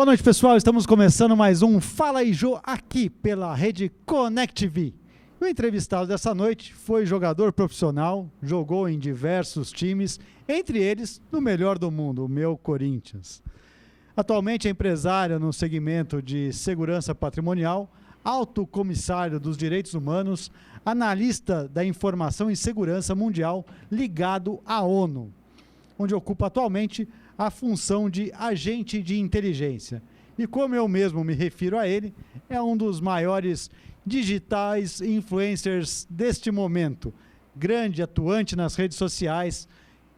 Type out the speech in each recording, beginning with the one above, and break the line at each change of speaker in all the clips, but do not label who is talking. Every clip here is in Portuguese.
Boa noite, pessoal. Estamos começando mais um Fala aí, Jô, aqui pela rede ConnectV. O entrevistado dessa noite foi jogador profissional, jogou em diversos times, entre eles no melhor do mundo, o meu Corinthians. Atualmente é empresário no segmento de segurança patrimonial, alto comissário dos direitos humanos, analista da informação e segurança mundial ligado à ONU, onde ocupa atualmente a função de agente de inteligência. E como eu mesmo me refiro a ele, é um dos maiores digitais influencers deste momento, grande atuante nas redes sociais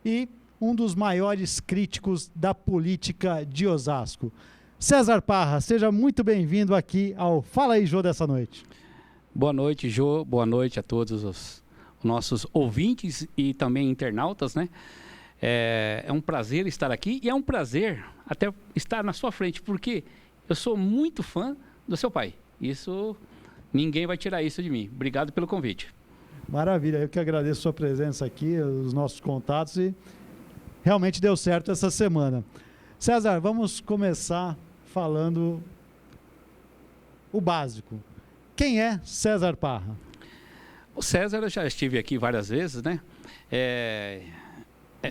e um dos maiores críticos da política de Osasco. César Parra, seja muito bem-vindo aqui ao Fala aí, Jô, dessa noite.
Boa noite, Jô. Boa noite a todos os nossos ouvintes e também internautas, né? É um prazer estar aqui e é um prazer até estar na sua frente, porque eu sou muito fã do seu pai. Isso, ninguém vai tirar isso de mim. Obrigado pelo convite.
Maravilha, eu que agradeço a sua presença aqui, os nossos contatos, e realmente deu certo essa semana. César, vamos começar falando o básico. Quem é César Parra?
O César, eu já estive aqui várias vezes, né?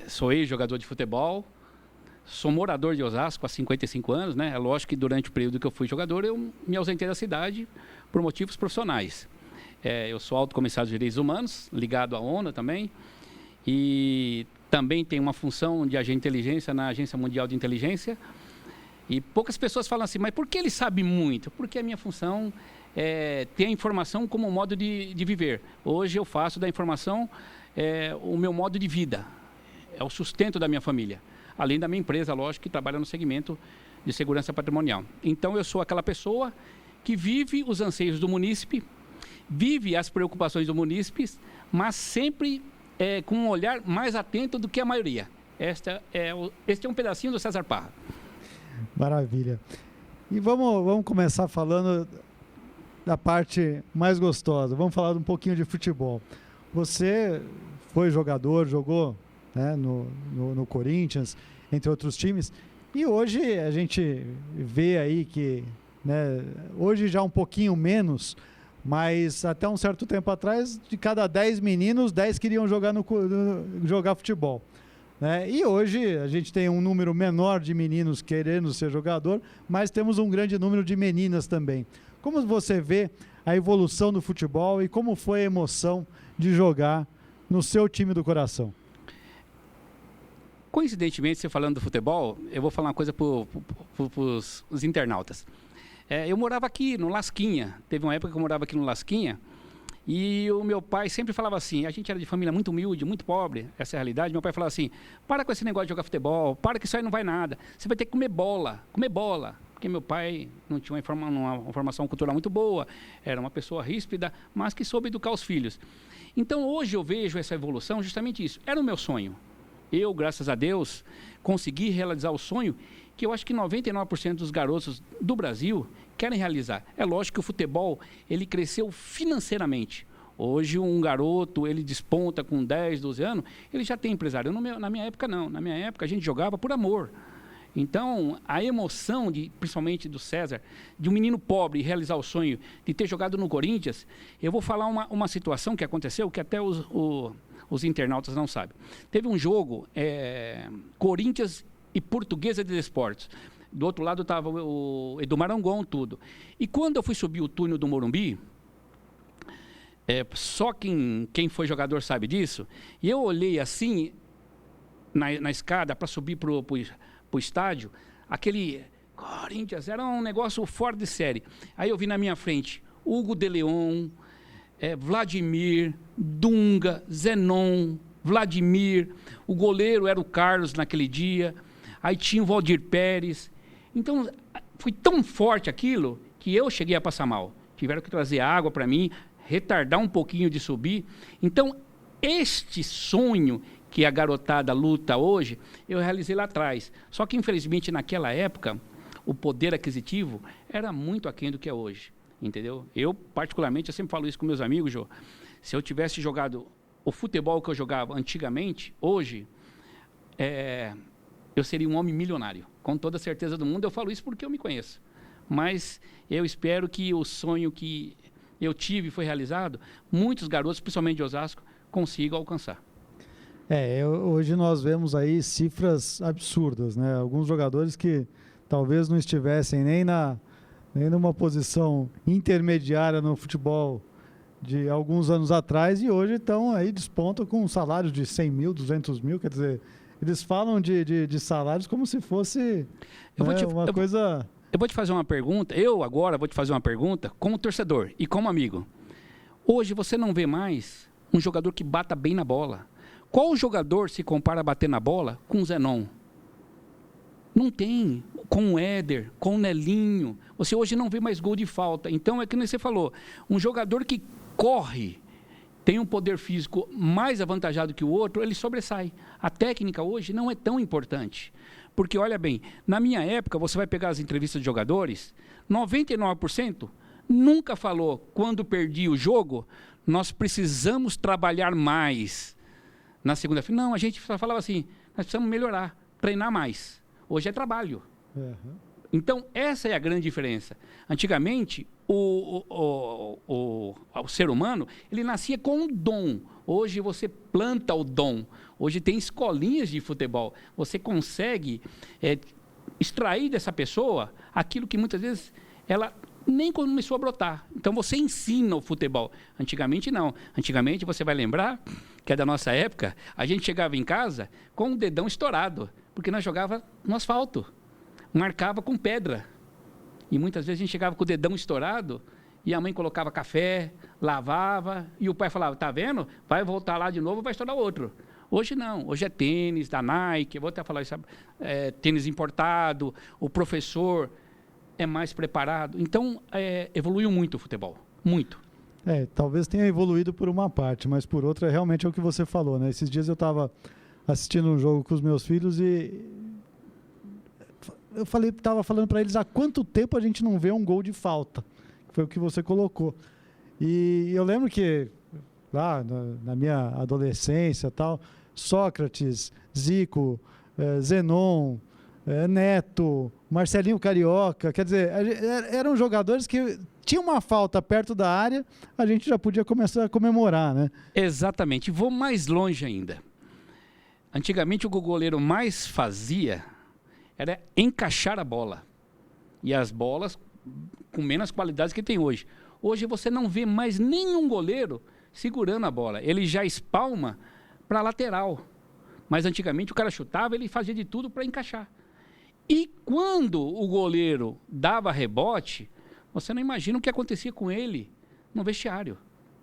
Sou ex-jogador de futebol, sou morador de Osasco há 55 anos, né? É lógico que durante o período que eu fui jogador, eu me ausentei da cidade por motivos profissionais. Eu sou alto comissário de direitos humanos, ligado à ONU também, e também tenho uma função de agente de inteligência na Agência Mundial de Inteligência. E poucas pessoas falam assim, mas por que ele sabe muito? Porque a minha função é ter a informação como modo de viver. Hoje eu faço da informação o meu modo de vida. É o sustento da minha família, além da minha empresa, lógico, que trabalha no segmento de segurança patrimonial. Então, eu sou aquela pessoa que vive os anseios do munícipe, vive as preocupações do munícipe, mas sempre com um olhar mais atento do que a maioria. Este é um pedacinho do César Parra.
Maravilha. E vamos começar falando da parte mais gostosa. Vamos falar um pouquinho de futebol. Você foi jogador, jogou, né, no Corinthians, entre outros times, e hoje a gente vê aí que, né, hoje já um pouquinho menos, mas até um certo tempo atrás, de cada 10 meninos, 10 queriam jogar futebol, né? E hoje a gente tem um número menor de meninos querendo ser jogador, mas temos um grande número de meninas também. Como você vê a evolução do futebol e como foi a emoção de jogar no seu time do coração?
Coincidentemente, você falando do futebol, eu vou falar uma coisa para os internautas. Eu morava aqui no Lasquinha, teve uma época que eu morava aqui no Lasquinha, e o meu pai sempre falava assim, a gente era de família muito humilde, muito pobre, essa é a realidade, meu pai falava assim, para com esse negócio de jogar futebol, para que isso aí não vai nada, você vai ter que comer bola, porque meu pai não tinha uma formação cultural muito boa, era uma pessoa ríspida, mas que soube educar os filhos. Então hoje eu vejo essa evolução, justamente isso, era o meu sonho. Eu, graças a Deus, consegui realizar o sonho que eu acho que 99% dos garotos do Brasil querem realizar. É lógico que o futebol, ele cresceu financeiramente. Hoje um garoto, ele desponta com 10, 12 anos, ele já tem empresário. Na minha época não, na minha época a gente jogava por amor. Então, a emoção, principalmente do César, de um menino pobre realizar o sonho de ter jogado no Corinthians, eu vou falar uma situação que aconteceu, que até os internautas não sabem. Teve um jogo, Corinthians e Portuguesa de Desportos. Do outro lado estava o Edu Marangon, tudo. E quando eu fui subir o túnel do Morumbi, só quem foi jogador sabe disso, e eu olhei assim, na escada, para subir para o estádio, aquele Corinthians era um negócio fora de série. Aí eu vi na minha frente Hugo de Leon, Vladimir, Dunga, Zenon, Vladimir, o goleiro era o Carlos naquele dia, aí tinha o Valdir Pérez. Então, foi tão forte aquilo que eu cheguei a passar mal. Tiveram que trazer água para mim, retardar um pouquinho de subir. Então, este sonho que a garotada luta hoje, eu realizei lá atrás. Só que, infelizmente, naquela época, o poder aquisitivo era muito aquém do que é hoje. Entendeu? Eu, particularmente, eu sempre falo isso com meus amigos, Jô. Se eu tivesse jogado o futebol que eu jogava antigamente, hoje, eu seria um homem milionário. Com toda a certeza do mundo, eu falo isso porque eu me conheço. Mas eu espero que o sonho que eu tive e foi realizado, muitos garotos, principalmente de Osasco, consigam alcançar.
Hoje nós vemos aí cifras absurdas, né? Alguns jogadores que talvez não estivessem nem numa posição intermediária no futebol de alguns anos atrás e hoje estão aí, despontam com salários de 100 mil, 200 mil, quer dizer, eles falam de salários como se fosse uma coisa...
Eu vou te fazer uma pergunta, agora vou te fazer uma pergunta como torcedor e como amigo. Hoje você não vê mais um jogador que bata bem na bola. Qual jogador se compara a bater na bola com o Zenon? Não tem. Com o Éder, com o Nelinho. Você hoje não vê mais gol de falta. Então, é que nem você falou, um jogador que corre, tem um poder físico mais avantajado que o outro, ele sobressai. A técnica hoje não é tão importante. Porque, olha bem, na minha época, você vai pegar as entrevistas de jogadores, 99% nunca falou, quando perdi o jogo, nós precisamos trabalhar mais. Na segunda-feira, não, a gente só falava assim, nós precisamos melhorar, treinar mais. Hoje é trabalho. Uhum. Então, essa é a grande diferença. Antigamente, o ser humano, ele nascia com um dom. Hoje você planta o dom. Hoje tem escolinhas de futebol. Você consegue extrair dessa pessoa aquilo que muitas vezes ela nem começou a brotar. Então você ensina o futebol. Antigamente não. Antigamente você vai lembrar que é da nossa época, a gente chegava em casa com o dedão estourado, porque nós jogava no asfalto, marcava com pedra. E muitas vezes a gente chegava com o dedão estourado e a mãe colocava café, lavava e o pai falava, tá vendo? Vai voltar lá de novo, vai estourar outro. Hoje não, hoje é tênis da Nike, eu vou até falar isso, tênis importado, o professor é mais preparado. Então, evoluiu muito o futebol, muito.
Talvez tenha evoluído por uma parte, mas por outra, realmente é o que você falou, né? Esses dias eu estava assistindo um jogo com os meus filhos e eu estava falando para eles há quanto tempo a gente não vê um gol de falta. Foi o que você colocou. E eu lembro que lá na minha adolescência, tal, Sócrates, Zico, Zenon, Neto, Marcelinho Carioca, quer dizer, eram jogadores que tinha uma falta perto da área, a gente já podia começar a comemorar, né?
Exatamente. Vou mais longe ainda. Antigamente o que o goleiro mais fazia era encaixar a bola. E as bolas com menos qualidade que tem hoje. Hoje você não vê mais nenhum goleiro segurando a bola. Ele já espalma para a lateral. Mas antigamente o cara chutava, ele fazia de tudo para encaixar. E quando o goleiro dava rebote, você não imagina o que acontecia com ele no vestiário.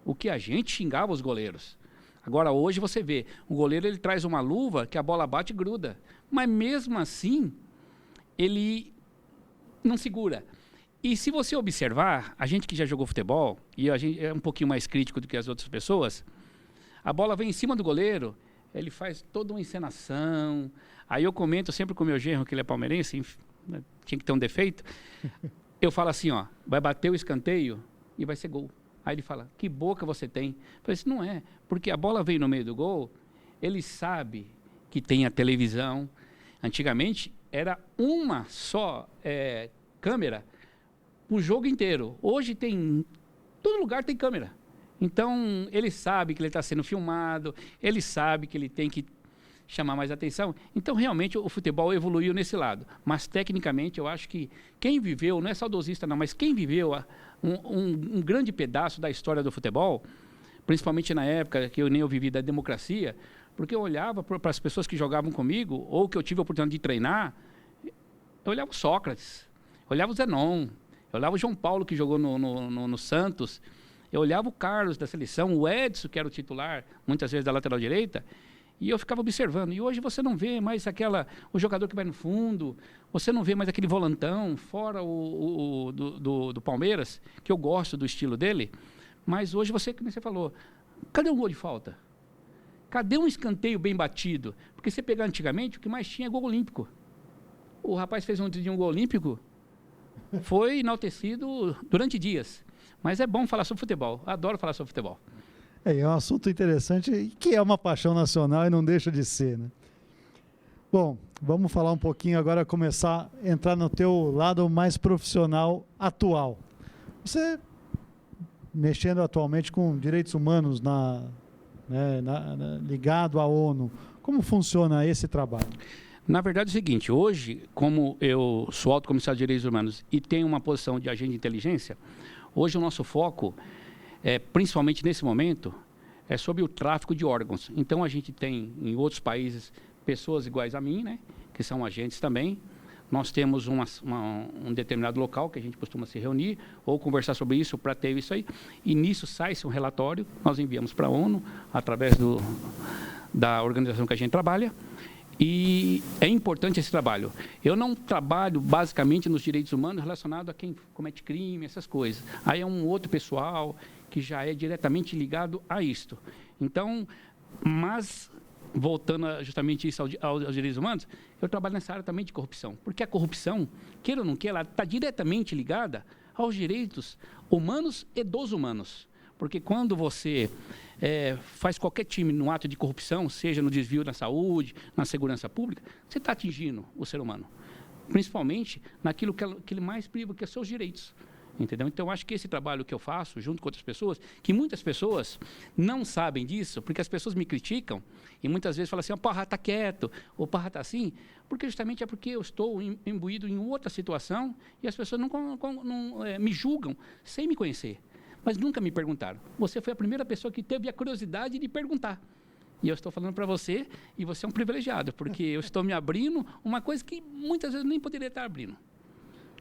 O que a gente xingava os goleiros. Agora hoje você vê, o goleiro ele traz uma luva que a bola bate e gruda. Mas mesmo assim, ele não segura. E se você observar, a gente que já jogou futebol, e a gente é um pouquinho mais crítico do que as outras pessoas, a bola vem em cima do goleiro, ele faz toda uma encenação. Aí eu comento sempre com o meu genro, que ele é palmeirense, tinha que ter um defeito. Eu falo assim, ó, vai bater o escanteio e vai ser gol. Aí ele fala, que boca você tem? Eu falei assim, não é, porque a bola veio no meio do gol, ele sabe que tem a televisão. Antigamente era uma só câmera o jogo inteiro. Hoje tem, todo lugar tem câmera. Então ele sabe que ele está sendo filmado, ele sabe que ele tem que chamar mais atenção. Então, realmente, o futebol evoluiu nesse lado. Mas, tecnicamente, eu acho que quem viveu, não é saudosista não, mas quem viveu um grande pedaço da história do futebol, principalmente na época que eu vivi da democracia, porque eu olhava para as pessoas que jogavam comigo, ou que eu tive a oportunidade de treinar, eu olhava o Sócrates, eu olhava o Zenon, eu olhava o João Paulo, que jogou no Santos, eu olhava o Carlos da seleção, o Edson, que era o titular, muitas vezes da lateral direita, e eu ficava observando. E hoje você não vê mais o jogador que vai no fundo, você não vê mais aquele volantão, fora do Palmeiras, que eu gosto do estilo dele, mas hoje você, como você falou, cadê um gol de falta? Cadê um escanteio bem batido? Porque você pegar antigamente, o que mais tinha é gol olímpico. O rapaz fez um gol olímpico, foi enaltecido durante dias. Mas é bom falar sobre futebol, adoro falar sobre futebol.
É um assunto interessante, que é uma paixão nacional e não deixa de ser, né? Bom, vamos falar um pouquinho agora, começar a entrar no teu lado mais profissional atual. Você, mexendo atualmente com direitos humanos ligado à ONU, como funciona esse trabalho?
Na verdade é o seguinte, hoje, como eu sou alto comissário de direitos humanos e tenho uma posição de agente de inteligência, hoje o nosso foco, principalmente nesse momento, é sobre o tráfico de órgãos. Então a gente tem em outros países pessoas iguais a mim, né, que são agentes também. Nós temos um determinado local que a gente costuma se reunir ou conversar sobre isso para ter isso aí. E nisso sai-se um relatório, nós enviamos para a ONU, através da organização que a gente trabalha. E é importante esse trabalho. Eu não trabalho basicamente nos direitos humanos relacionado a quem comete crime, essas coisas. Aí é um outro pessoal que já é diretamente ligado a isto. Então, mas voltando justamente isso aos direitos humanos, eu trabalho nessa área também de corrupção. Porque a corrupção, queira ou não queira, ela está diretamente ligada aos direitos humanos e dos humanos. Porque quando você faz qualquer time no ato de corrupção, seja no desvio da saúde, na segurança pública, você está atingindo o ser humano. Principalmente naquilo que ele mais priva, que são seus direitos. Entendeu? Então, eu acho que esse trabalho que eu faço, junto com outras pessoas, que muitas pessoas não sabem disso, porque as pessoas me criticam e muitas vezes falam assim, o Parra está quieto, o Parra está assim, porque justamente é porque eu estou imbuído em outra situação e as pessoas não me julgam sem me conhecer. Mas nunca me perguntaram. Você foi a primeira pessoa que teve a curiosidade de perguntar. E eu estou falando para você, e você é um privilegiado, porque eu estou me abrindo uma coisa que muitas vezes nem poderia estar abrindo.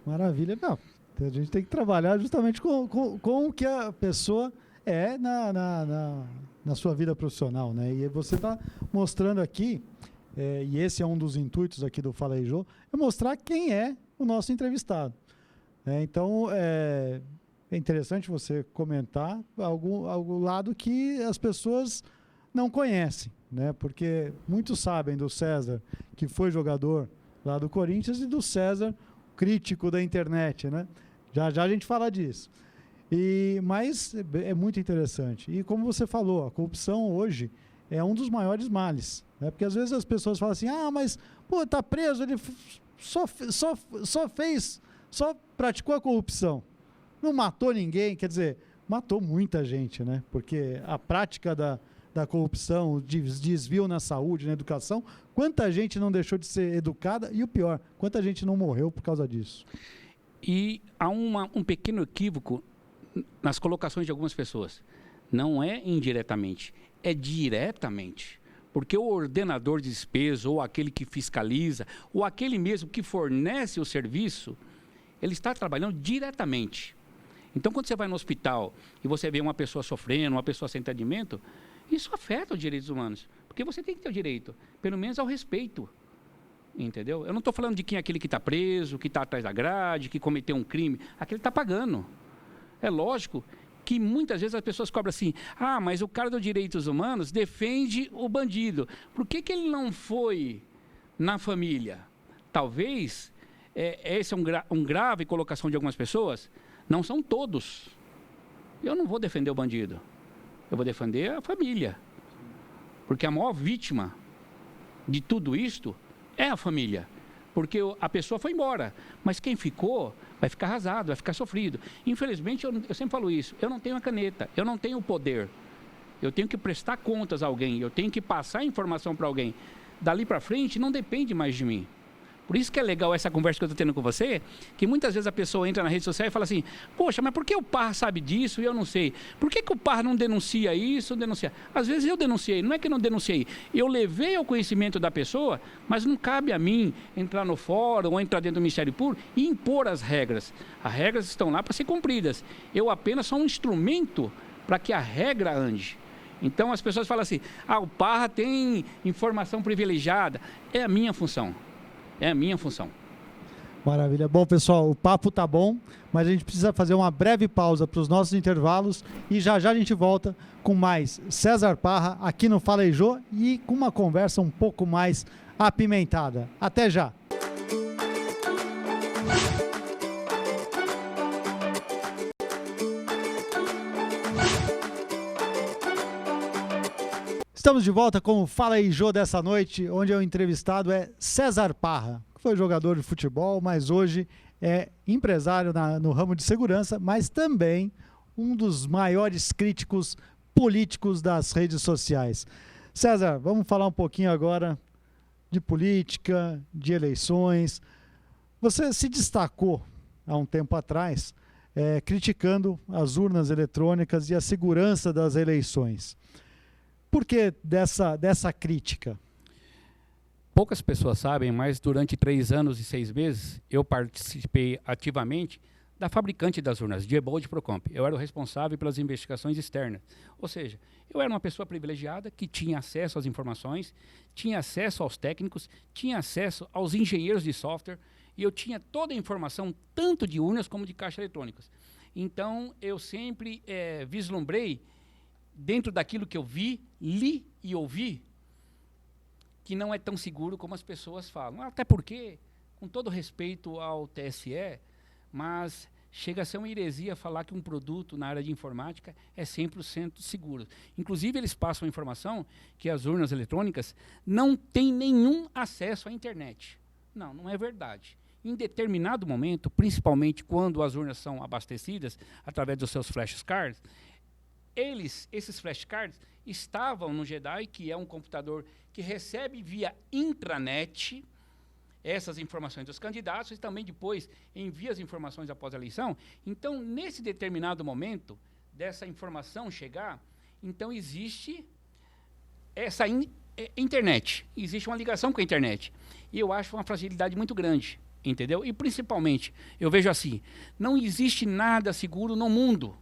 Maravilha. Não, a gente tem que trabalhar justamente com o que a pessoa é na sua vida profissional, né? E você está mostrando aqui, e esse é um dos intuitos aqui do Fala aí, Jô, é mostrar quem é o nosso entrevistado. Então, é interessante você comentar algum lado que as pessoas não conhecem, né? Porque muitos sabem do César, que foi jogador lá do Corinthians, e do César, crítico da internet, né? Já a gente fala disso. Mas é muito interessante. E como você falou, a corrupção hoje é um dos maiores males, né? Porque às vezes as pessoas falam assim, mas tá preso, ele só praticou a corrupção. Não matou ninguém, quer dizer, matou muita gente, né? Porque a prática da corrupção, o desvio na saúde, na educação, quanta gente não deixou de ser educada e o pior, quanta gente não morreu por causa disso.
E há um pequeno equívoco nas colocações de algumas pessoas. Não é indiretamente, é diretamente. Porque o ordenador de despesa, ou aquele que fiscaliza, ou aquele mesmo que fornece o serviço, ele está trabalhando diretamente. Então, quando você vai no hospital e você vê uma pessoa sofrendo, uma pessoa sem atendimento, isso afeta os direitos humanos. Porque você tem que ter o direito, pelo menos ao respeito. Entendeu? Eu não estou falando de quem é aquele que está preso, que está atrás da grade, que cometeu um crime. Aquele está pagando. É lógico que muitas vezes as pessoas cobram assim, mas o cara dos direitos humanos defende o bandido. Por que ele não foi na família? Talvez, esse é um grave colocação de algumas pessoas. Não são todos. Eu não vou defender o bandido. Eu vou defender a família. Porque a maior vítima de tudo isto é a família. Porque a pessoa foi embora. Mas quem ficou vai ficar arrasado, vai ficar sofrido. Infelizmente, eu sempre falo isso. Eu não tenho a caneta, eu não tenho o poder. Eu tenho que prestar contas a alguém, eu tenho que passar informação para alguém. Dali para frente, não depende mais de mim. Por isso que é legal essa conversa que eu estou tendo com você, que muitas vezes a pessoa entra na rede social e fala assim, poxa, mas por que o Parra sabe disso e eu não sei? Por que o Parra não denuncia isso, denuncia? Às vezes eu denunciei, não é que eu não denunciei, eu levei ao conhecimento da pessoa, mas não cabe a mim entrar no fórum ou entrar dentro do Ministério Público e impor as regras. As regras estão lá para ser cumpridas. Eu apenas sou um instrumento para que a regra ande. Então as pessoas falam assim, o Parra tem informação privilegiada. É a minha função. É a minha função.
Maravilha. Bom, pessoal, o papo tá bom, mas a gente precisa fazer uma breve pausa para os nossos intervalos e já a gente volta com mais César Parra aqui no Fala aí, Jô, e com uma conversa um pouco mais apimentada. Até já! Estamos de volta com o Fala aí, Jô, dessa noite, onde o entrevistado é César Parra, que foi jogador de futebol, mas hoje é empresário no ramo de segurança, mas também um dos maiores críticos políticos das redes sociais. César, vamos falar um pouquinho agora de política, de eleições. Você se destacou há um tempo atrás criticando as urnas eletrônicas e a segurança das eleições. Por que dessa crítica?
Poucas pessoas sabem, mas durante 3 anos e 6 meses eu participei ativamente da fabricante das urnas, Diebold Procomp. Eu era o responsável pelas investigações externas. Ou seja, eu era uma pessoa privilegiada que tinha acesso às informações, tinha acesso aos técnicos, tinha acesso aos engenheiros de software e eu tinha toda a informação, tanto de urnas como de caixas eletrônicas. Então, eu sempre vislumbrei, dentro daquilo que eu vi, li e ouvi, que não é tão seguro como as pessoas falam. Até porque, com todo respeito ao TSE, mas chega a ser uma heresia falar que um produto na área de informática é 100% seguro. Inclusive, eles passam a informação que as urnas eletrônicas não têm nenhum acesso à internet. Não, não é verdade. Em determinado momento, principalmente quando as urnas são abastecidas através dos seus flashcards, esses flashcards estavam no JEDI, que é um computador que recebe via intranet essas informações dos candidatos e também depois envia as informações após a eleição. Então, nesse determinado momento dessa informação chegar, então existe essa internet, existe uma ligação com a internet. E eu acho uma fragilidade muito grande, entendeu? E principalmente, eu vejo assim, não existe nada seguro no mundo,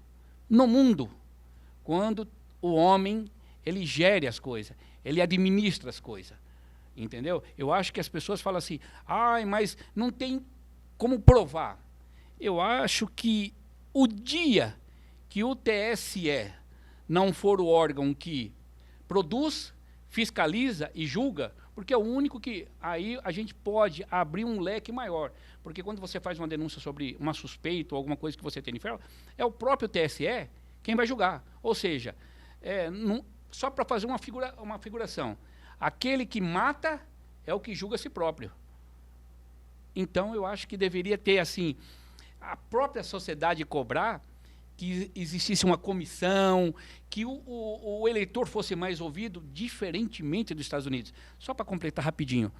quando o homem, ele gere as coisas, ele administra as coisas, entendeu? Eu acho que as pessoas falam assim, mas não tem como provar. Eu acho que o dia que o TSE não for o órgão que produz, fiscaliza e julga, porque é o único que aí a gente pode abrir um leque maior. Porque quando você faz uma denúncia sobre uma suspeita ou alguma coisa que você tem em ferro, é o próprio TSE quem vai julgar. Ou seja, só para fazer uma figuração, aquele que mata é o que julga a si próprio. Então, eu acho que deveria ter, assim, a própria sociedade cobrar que existisse uma comissão, que o eleitor fosse mais ouvido, diferentemente dos Estados Unidos. Só para completar rapidinho.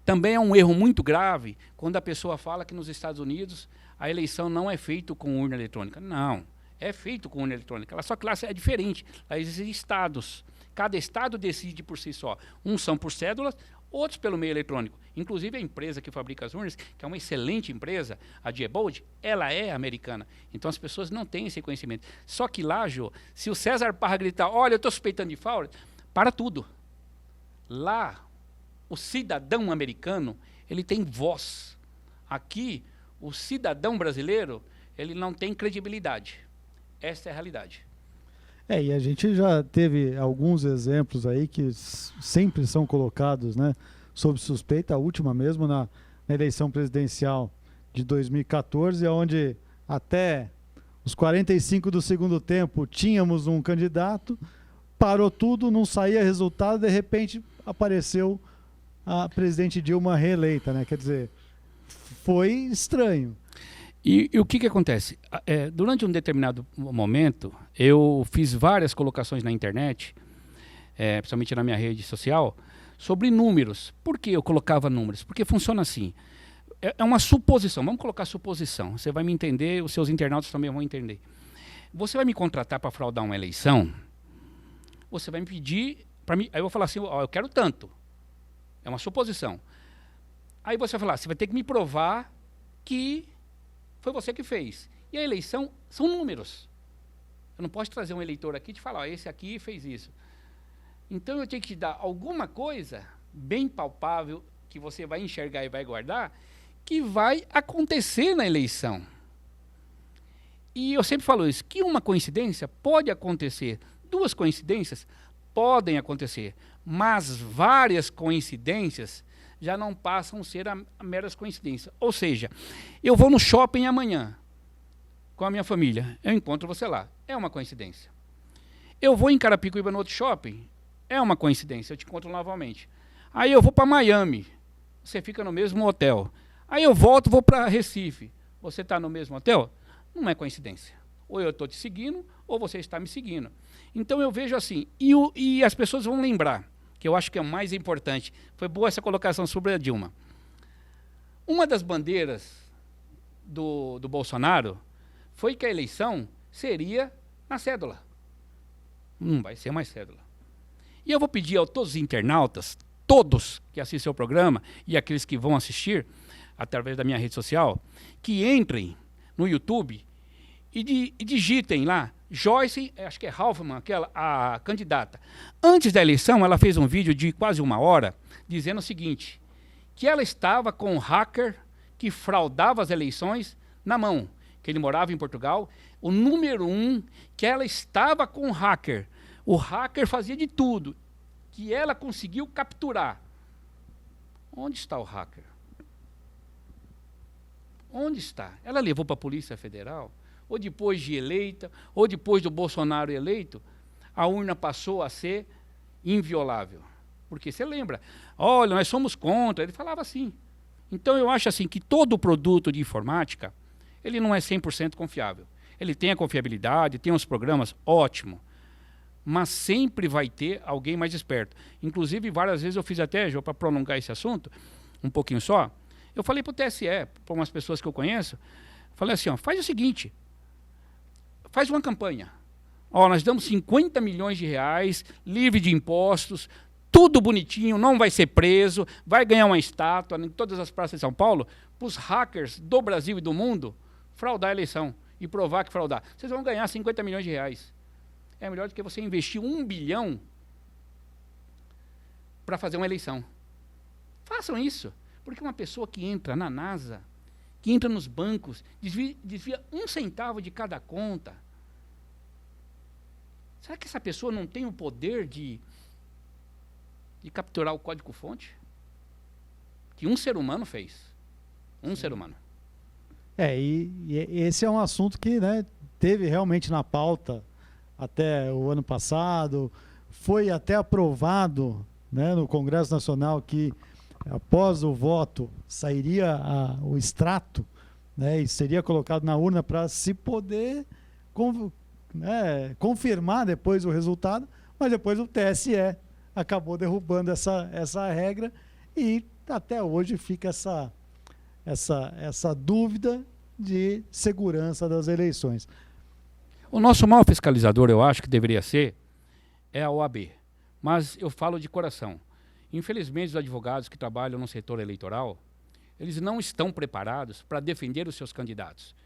Também é um erro muito grave quando a pessoa fala que nos Estados Unidos a eleição não é feita com urna eletrônica. Não, é feito com urna eletrônica. Só que lá é diferente. Lá existem estados. Cada estado decide por si só. Uns são por cédulas, outros pelo meio eletrônico. Inclusive a empresa que fabrica as urnas, que é uma excelente empresa, a Diebold, ela é americana. Então as pessoas não têm esse conhecimento. Só que lá, Jô, se o César Parra gritar, olha, eu estou suspeitando de fraude, para tudo. Lá, o cidadão americano, ele tem voz. Aqui, o cidadão brasileiro, ele não tem credibilidade. Essa é a realidade.
E a gente já teve alguns exemplos aí que sempre são colocados, né, sob suspeita, a última mesmo na eleição presidencial de 2014, onde até os 45 do segundo tempo tínhamos um candidato, parou tudo, não saía resultado, de repente apareceu a presidente Dilma reeleita, né? Quer dizer, foi estranho.
E o que acontece? Durante um determinado momento, eu fiz várias colocações na internet, principalmente na minha rede social, sobre números. Por que eu colocava números? Porque funciona assim. É uma suposição. Vamos colocar suposição. Você vai me entender, os seus internautas também vão entender. Você vai me contratar para fraudar uma eleição, você vai me pedir para mim. Aí eu vou falar assim, eu quero tanto. É uma suposição. Aí você vai falar, você vai ter que me provar que foi você que fez. E a eleição são números. Eu não posso trazer um eleitor aqui e te falar, esse aqui fez isso. Então eu tenho que te dar alguma coisa bem palpável que você vai enxergar e vai guardar, que vai acontecer na eleição. E eu sempre falo isso, que uma coincidência pode acontecer, 2 coincidências podem acontecer, mas várias coincidências já não passam a ser meras coincidências. Ou seja, eu vou no shopping amanhã com a minha família, eu encontro você lá. É uma coincidência. Eu vou em Carapicuíba no outro shopping, É uma coincidência, eu te encontro novamente. Aí eu vou para Miami, você fica no mesmo hotel. Aí eu volto, vou para Recife, você está no mesmo hotel? Não é coincidência. Ou eu estou te seguindo, ou você está me seguindo. Então eu vejo assim, e as pessoas vão lembrar, que eu acho que é o mais importante. Foi boa essa colocação sobre a Dilma. Uma das bandeiras do Bolsonaro foi que a eleição seria na cédula. Não vai ser mais cédula. E eu vou pedir a todos os internautas, todos que assistem ao programa e aqueles que vão assistir através da minha rede social, que entrem no YouTube e digitem lá, Joyce, acho que é Halfman, a candidata. Antes da eleição, ela fez um vídeo de quase 1 hora, dizendo o seguinte, que ela estava com um hacker que fraudava as eleições na mão, que ele morava em Portugal. O número 1, que ela estava com um hacker. O hacker fazia de tudo, que ela conseguiu capturar. Onde está o hacker? Onde está? Ela levou para a Polícia Federal? Ou depois de eleita, ou depois do Bolsonaro eleito, a urna passou a ser inviolável. Porque você lembra, olha, nós somos contra, ele falava assim. Então eu acho assim que todo produto de informática, ele não é 100% confiável. Ele tem a confiabilidade, tem os programas, ótimo. Mas sempre vai ter alguém mais esperto. Inclusive, várias vezes eu fiz até, para prolongar esse assunto, um pouquinho só, eu falei para o TSE, para umas pessoas que eu conheço, falei assim, ó, faz o seguinte, faz uma campanha. Ó, nós damos 50 milhões de reais, livre de impostos, tudo bonitinho, não vai ser preso, vai ganhar uma estátua em todas as praças de São Paulo, para os hackers do Brasil e do mundo fraudar a eleição e provar que fraudar. Vocês vão ganhar 50 milhões de reais. É melhor do que você investir 1 bilhão para fazer uma eleição. Façam isso, porque uma pessoa que entra na NASA, que entra nos bancos, desvia 1 centavo de cada conta. Será que essa pessoa não tem o poder de capturar o código-fonte? Que um ser humano fez. Um ser humano.
E esse é um assunto que, né, teve realmente na pauta até o ano passado, foi até aprovado, né, no Congresso Nacional que após o voto sairia o extrato, né, e seria colocado na urna para se poder confirmar depois o resultado, mas depois o TSE acabou derrubando essa regra e até hoje fica essa dúvida de segurança das eleições.
O nosso maior fiscalizador, eu acho que deveria ser, é a OAB. Mas eu falo de coração. Infelizmente, os advogados que trabalham no setor eleitoral, eles não estão preparados para defender os seus candidatos.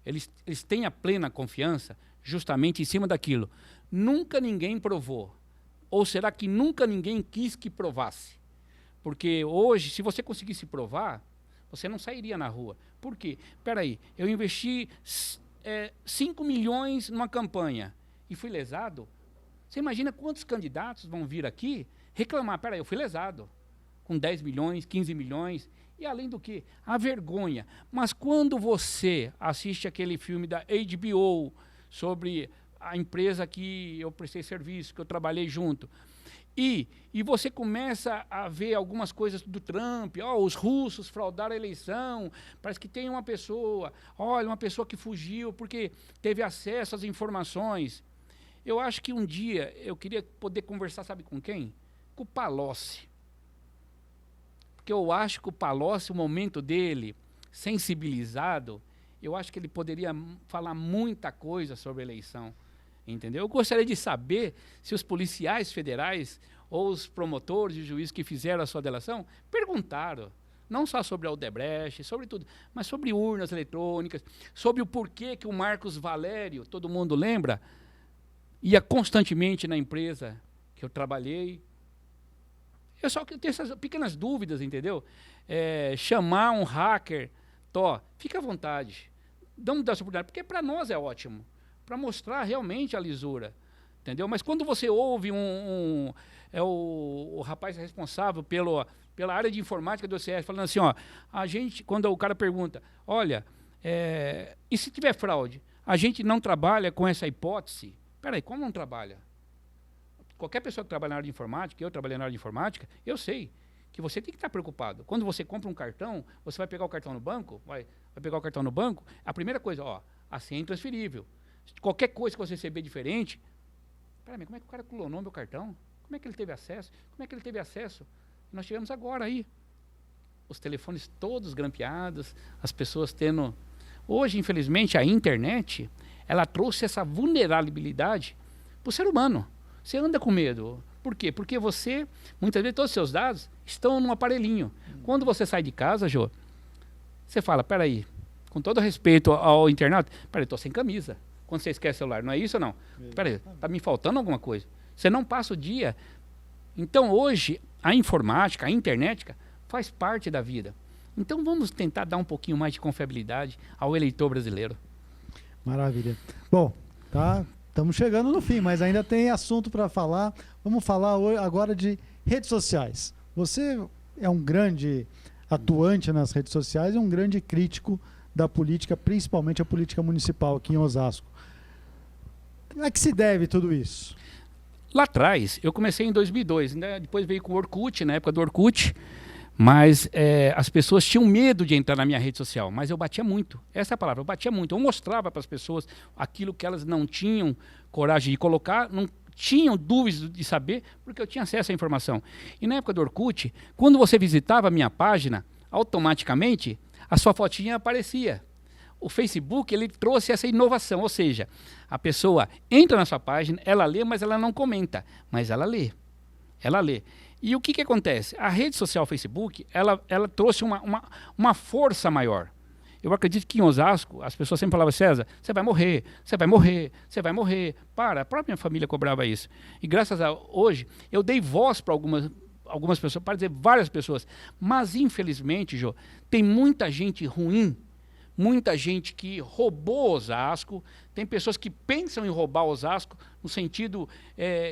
Eles têm a plena confiança justamente em cima daquilo. Nunca ninguém provou. Ou será que nunca ninguém quis que provasse? Porque hoje, se você conseguisse provar, você não sairia na rua. Por quê? Espera aí, eu investi 5 milhões numa campanha e fui lesado. Você imagina quantos candidatos vão vir aqui reclamar? Espera aí, eu fui lesado com 10 milhões, 15 milhões. E além do que? A vergonha. Mas quando você assiste aquele filme da HBO sobre a empresa que eu prestei serviço, que eu trabalhei junto, e você começa a ver algumas coisas do Trump, os russos fraudaram a eleição, parece que tem uma pessoa, uma pessoa que fugiu porque teve acesso às informações. Eu acho que um dia eu queria poder conversar, sabe com quem? Com o Palocci. Porque eu acho que o Palocci, o momento dele, sensibilizado, eu acho que ele poderia falar muita coisa sobre a eleição. Entendeu? Eu gostaria de saber se os policiais federais ou os promotores e juízes que fizeram a sua delação perguntaram, não só sobre a Odebrecht, sobre tudo, mas sobre urnas eletrônicas, sobre o porquê que o Marcos Valério, todo mundo lembra, ia constantemente na empresa que eu trabalhei. Eu só tenho essas pequenas dúvidas, entendeu? Chamar um hacker, fica à vontade, vamos dar essa oportunidade, porque para nós é ótimo, para mostrar realmente a lisura, entendeu? Mas quando você ouve o rapaz responsável pela área de informática do OCS falando assim, a gente, quando o cara pergunta, olha, e se tiver fraude? A gente não trabalha com essa hipótese. Peraí, como não trabalha? qualquer pessoa que trabalha na área de informática, eu trabalhei na área de informática, eu sei que você tem que estar preocupado. Quando você compra um cartão, você vai pegar o cartão no banco, vai pegar o cartão no banco, a primeira coisa, a senha é intransferível. Qualquer coisa que você receber diferente, peraí, como é que o cara clonou meu cartão? Como é que ele teve acesso? Como é que ele teve acesso? Nós tivemos agora aí os telefones todos grampeados, as pessoas tendo... Hoje, infelizmente, a internet, ela trouxe essa vulnerabilidade para o ser humano. Você anda com medo. Por quê? Porque você, muitas vezes, todos os seus dados estão num aparelhinho. Quando você sai de casa, Jô, você fala, peraí, com todo respeito ao internauta, peraí, estou sem camisa. Quando você esquece o celular, não é isso ou não? Peraí, está me faltando alguma coisa. Você não passa o dia. Então, hoje, a informática, a internet, faz parte da vida. Então vamos tentar dar um pouquinho mais de confiabilidade ao eleitor brasileiro.
Maravilha. Bom, estamos chegando no fim, mas ainda tem assunto para falar. Vamos falar agora de redes sociais. Você é um grande atuante nas redes sociais e um grande crítico da política, principalmente a política municipal aqui em Osasco. Como é que se deve tudo isso?
Lá atrás, eu comecei em 2002, né? Depois veio com o Orkut, na época do Orkut. Mas as pessoas tinham medo de entrar na minha rede social, mas eu batia muito. Essa é a palavra, eu batia muito. Eu mostrava para as pessoas aquilo que elas não tinham coragem de colocar, não tinham dúvidas de saber, porque eu tinha acesso à informação. E na época do Orkut, quando você visitava a minha página, automaticamente a sua fotinha aparecia. O Facebook, ele trouxe essa inovação, ou seja, a pessoa entra na sua página, ela lê, mas ela não comenta, mas ela lê. Ela lê. E o que acontece? A rede social Facebook, ela trouxe uma força maior. Eu acredito que em Osasco, as pessoas sempre falavam, César, você vai morrer, você vai morrer, você vai morrer. A própria minha família cobrava isso. E graças a hoje, eu dei voz para algumas pessoas, para dizer várias pessoas. Mas, infelizmente, Jô, tem muita gente ruim, muita gente que roubou Osasco, tem pessoas que pensam em roubar Osasco, no sentido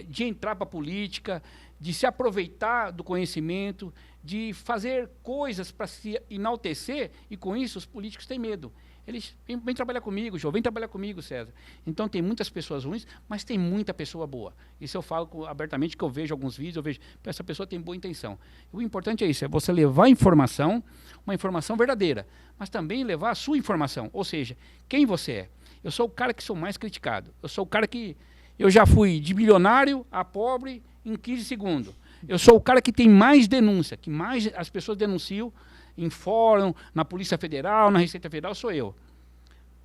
de entrar para a política, de se aproveitar do conhecimento, de fazer coisas para se enaltecer, e com isso os políticos têm medo. Eles vêm trabalhar comigo, João, vem trabalhar comigo, César. Então tem muitas pessoas ruins, mas tem muita pessoa boa. Isso eu falo abertamente, que eu vejo alguns vídeos, eu vejo, essa pessoa tem boa intenção. O importante é isso, é você levar informação, uma informação verdadeira, mas também levar a sua informação, ou seja, quem você é. Eu sou o cara que sou mais criticado, eu sou o cara que... Eu já fui de milionário a pobre em 15 segundos. Eu sou o cara que tem mais denúncia, que mais as pessoas denunciam em fórum, na Polícia Federal, na Receita Federal, sou eu.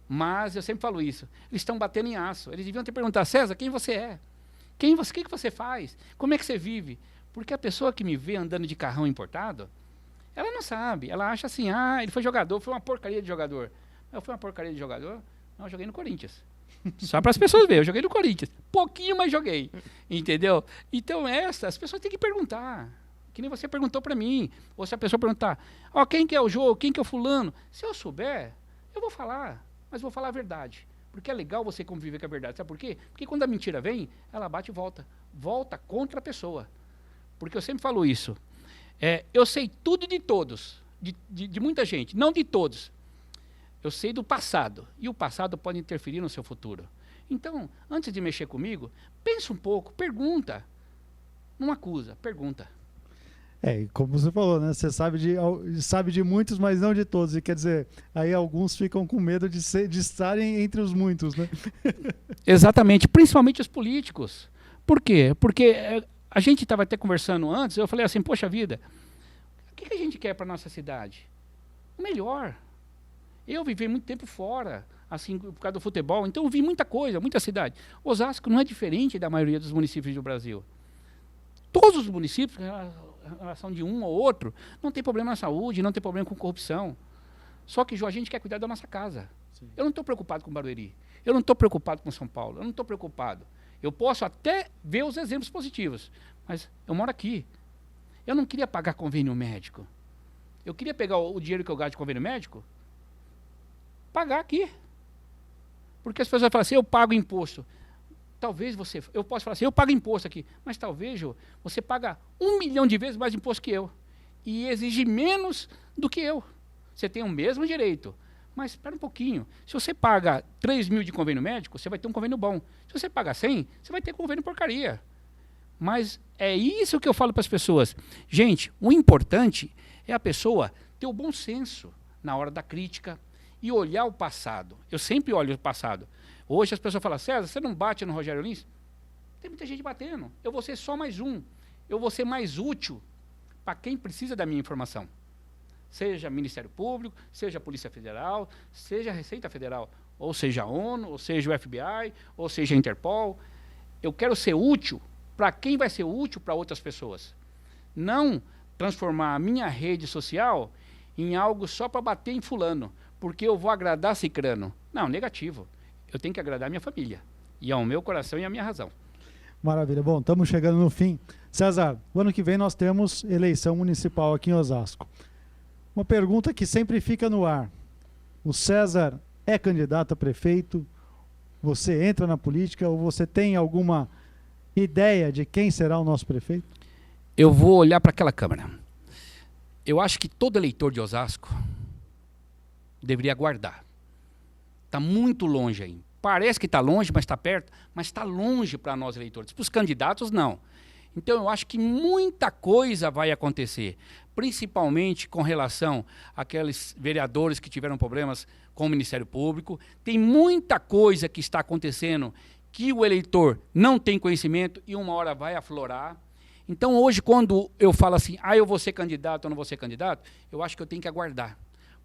Mas eu sempre falo isso, eles estão batendo em aço. Eles deviam ter perguntado, César, quem você é? O que você faz? Como é que você vive? Porque a pessoa que me vê andando de carrão importado, ela não sabe. Ela acha assim, ele foi jogador, foi uma porcaria de jogador. Eu fui uma porcaria de jogador? Não, eu joguei no Corinthians. Só para as pessoas verem, eu joguei no Corinthians. Pouquinho, mas joguei. Entendeu? Então, as pessoas têm que perguntar. Que nem você perguntou para mim. Ou se a pessoa perguntar, quem que é o jogo, quem que é o fulano? Se eu souber, eu vou falar. Mas vou falar a verdade. Porque é legal você conviver com a verdade. Sabe por quê? Porque quando a mentira vem, ela bate e volta. Volta contra a pessoa. Porque eu sempre falo isso. Eu sei tudo de todos. De muita gente. Não de todos. Eu sei do passado, e o passado pode interferir no seu futuro. Então, antes de mexer comigo, pensa um pouco, pergunta. Não acusa, pergunta.
E como você falou, né? Você sabe de muitos, mas não de todos. E quer dizer, aí alguns ficam com medo de estarem entre os muitos, né?
Exatamente, principalmente os políticos. Por quê? Porque a gente estava até conversando antes, eu falei assim, poxa vida, o que a gente quer para a nossa cidade? O melhor. Eu vivi muito tempo fora, assim, por causa do futebol, então eu vi muita coisa, muita cidade. Osasco não é diferente da maioria dos municípios do Brasil. Todos os municípios, em relação de um ou outro, não tem problema na saúde, não tem problema com corrupção. Só que, João, a gente quer cuidar da nossa casa. Sim. Eu não estou preocupado com Barueri, eu não estou preocupado com São Paulo, eu não estou preocupado. Eu posso até ver os exemplos positivos, mas eu moro aqui. Eu não queria pagar convênio médico. Eu queria pegar o dinheiro que eu gasto de convênio médico, pagar aqui. Porque as pessoas falam assim, eu pago imposto. Talvez eu posso falar assim, eu pago imposto aqui, mas talvez, Jô, você paga 1 milhão de vezes mais imposto que eu. E exige menos do que eu. Você tem o mesmo direito. Mas espera um pouquinho. Se você paga 3 mil de convênio médico, você vai ter um convênio bom. Se você paga 100, você vai ter convênio porcaria. Mas é isso que eu falo para as pessoas. Gente, o importante é a pessoa ter o bom senso na hora da crítica e olhar o passado. Eu sempre olho o passado. Hoje as pessoas falam, César, você não bate no Rogério Lins? Tem muita gente batendo. Eu vou ser só mais um. Eu vou ser mais útil para quem precisa da minha informação. Seja Ministério Público, seja Polícia Federal, seja Receita Federal, ou seja a ONU, ou seja o FBI, ou seja a Interpol. Eu quero ser útil para quem vai ser útil para outras pessoas. Não transformar a minha rede social em algo só para bater em fulano, porque eu vou agradar cicrano. Não, negativo. Eu tenho que agradar a minha família, e ao meu coração e à minha razão.
Maravilha. Bom, estamos chegando no fim. César, o ano que vem nós temos eleição municipal aqui em Osasco. Uma pergunta que sempre fica no ar. O César é candidato a prefeito? Você entra na política ou você tem alguma ideia de quem será o nosso prefeito?
Eu vou olhar para aquela Câmara. Eu acho que todo eleitor de Osasco deveria aguardar. Está muito longe aí. Parece que está longe, mas está perto, mas está longe para nós eleitores. Para os candidatos, não. Então, eu acho que muita coisa vai acontecer, principalmente com relação àqueles vereadores que tiveram problemas com o Ministério Público. Tem muita coisa que está acontecendo que o eleitor não tem conhecimento e uma hora vai aflorar. Então, hoje, quando eu falo assim, eu vou ser candidato ou não vou ser candidato, eu acho que eu tenho que aguardar.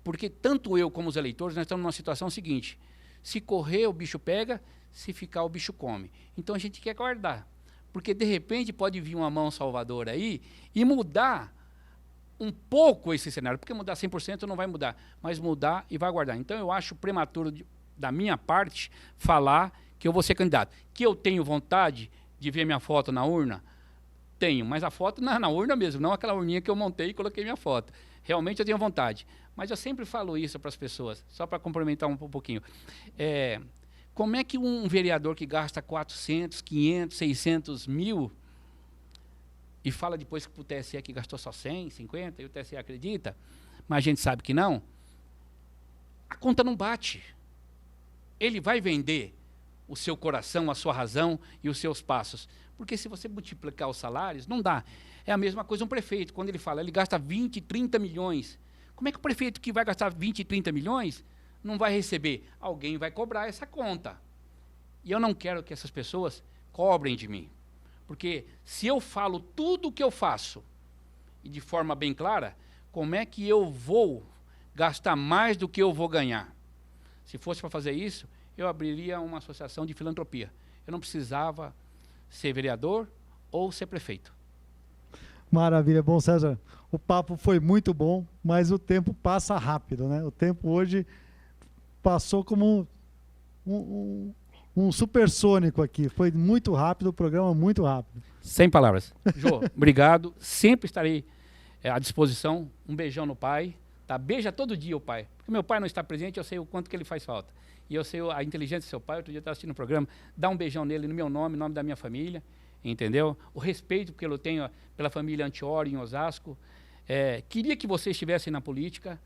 Porque tanto eu como os eleitores, nós estamos numa situação seguinte, se correr, o bicho pega, se ficar, o bicho come. Então, a gente quer aguardar. Porque, de repente, pode vir uma mão salvadora aí e mudar um pouco esse cenário. Porque mudar 100% não vai mudar, mas mudar e vai aguardar. Então, eu acho prematuro, da minha parte, falar que eu vou ser candidato. Que eu tenho vontade de ver minha foto na urna? Tenho, mas a foto na urna mesmo, não aquela urninha que eu montei e coloquei minha foto. Realmente eu tenho vontade. Mas eu sempre falo isso para as pessoas, só para complementar um pouquinho. Como é que um vereador que gasta 400, 500, 600 mil e fala depois que para o TSE que gastou só 100, 50, e o TSE acredita, mas a gente sabe que não, a conta não bate. Ele vai vender o seu coração, a sua razão e os seus passos. Porque se você multiplicar os salários, não dá. É a mesma coisa um prefeito, quando ele fala, ele gasta 20, 30 milhões. Como é que o prefeito que vai gastar 20, 30 milhões não vai receber? Alguém vai cobrar essa conta. E eu não quero que essas pessoas cobrem de mim. Porque se eu falo tudo o que eu faço, e de forma bem clara, como é que eu vou gastar mais do que eu vou ganhar? Se fosse para fazer isso, eu abriria uma associação de filantropia. Eu não precisava ser vereador ou ser prefeito.
Maravilha. Bom, César, o papo foi muito bom, mas o tempo passa rápido, né? O tempo hoje passou como um supersônico aqui. Foi muito rápido, o programa muito rápido.
Sem palavras. Jô, obrigado. Sempre estarei à disposição. Um beijão no pai. Tá? Beija todo dia o pai. Porque meu pai não está presente, eu sei o quanto que ele faz falta. E eu sei a inteligência do seu pai. Outro dia eu estava assistindo o programa. Dá um beijão nele no meu nome, no nome da minha família. Entendeu? O respeito que eu tenho pela família Antiori em Osasco. Queria que você estivesse na política,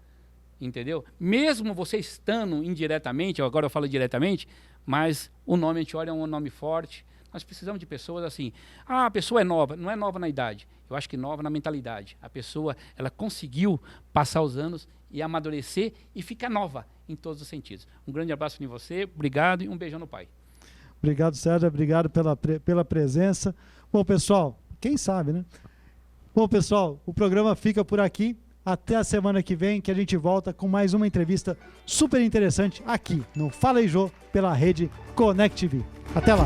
entendeu? Mesmo você estando indiretamente, agora eu falo diretamente, mas o nome Antiori é um nome forte. Nós precisamos de pessoas assim. A pessoa é nova, não é nova na idade. Eu acho que nova na mentalidade. A pessoa, ela conseguiu passar os anos e amadurecer e ficar nova em todos os sentidos. Um grande abraço em você, obrigado e um beijão no pai.
Obrigado, Sérgio, obrigado pela presença. Bom, pessoal, quem sabe, né? Bom, pessoal, o programa fica por aqui. Até a semana que vem, que a gente volta com mais uma entrevista super interessante aqui no Fala aí Jô, pela rede Connect TV. Até lá!